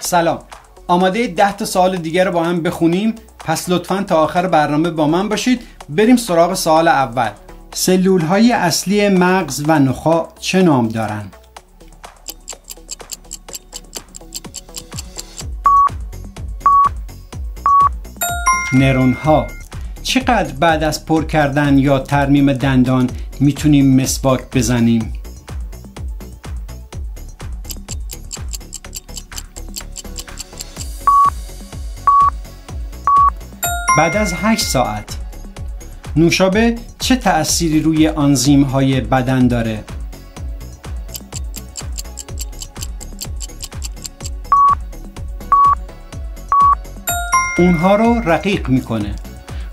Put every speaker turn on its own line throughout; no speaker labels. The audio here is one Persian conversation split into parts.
سلام. آماده 10 تا سوال دیگر رو با هم بخونیم؟ پس لطفاً تا آخر برنامه با من باشید. بریم سراغ سوال اول. سلول های اصلی مغز و نخاع چه نام دارند؟ نرون ها. چقدر بعد از پر کردن یا ترمیم دندان میتونیم مسواک بزنیم؟ بعد از 8 ساعت. نوشابه چه تأثیری روی آنزیم های بدن داره؟ اونها رو رقیق میکنه.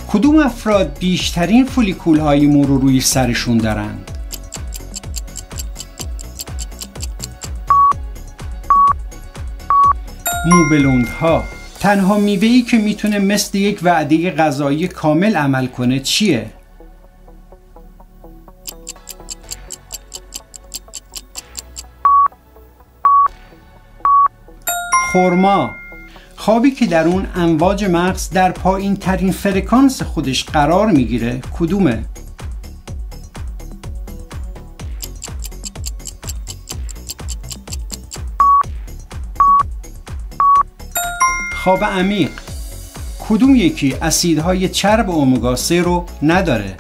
کدوم افراد بیشترین فولیکول های مو رو روی سرشون دارن؟ موبلوندها. تنها میوه‌ای که میتونه مثل یک وعده غذایی کامل عمل کنه چیه؟ خرما. خوابی که در اون امواج مغز در پایین ترین فرکانس خودش قرار میگیره کدومه؟ خواب عمیق. کدوم یکی اسیدهای چرب امگا 3 رو نداره؟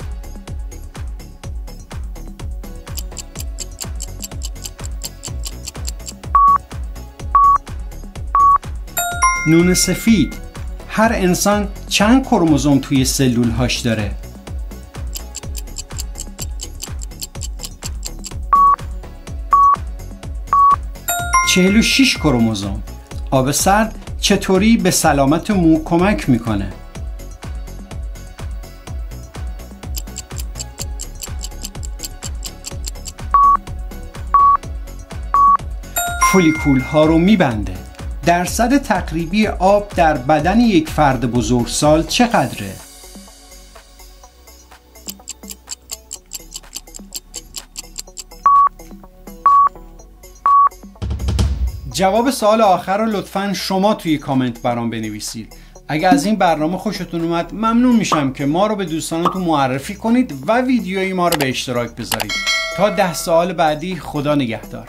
نون سفید. هر انسان چند کروموزوم توی سلول هاش داره؟ 46 کروموزوم. آب سرد چطوری به سلامت مو کمک میکنه؟ فولیکول ها رو میبنده. درصد تقریبی آب در بدن یک فرد بزرگسال چقدره؟ جواب سوال آخر رو لطفاً شما توی کامنت برام بنویسید. اگر از این برنامه خوشتون اومد ممنون میشم که ما رو به دوستانتون معرفی کنید و ویدیوی ما رو به اشتراک بذارید. تا 10 سوال بعدی، خدا نگهدار.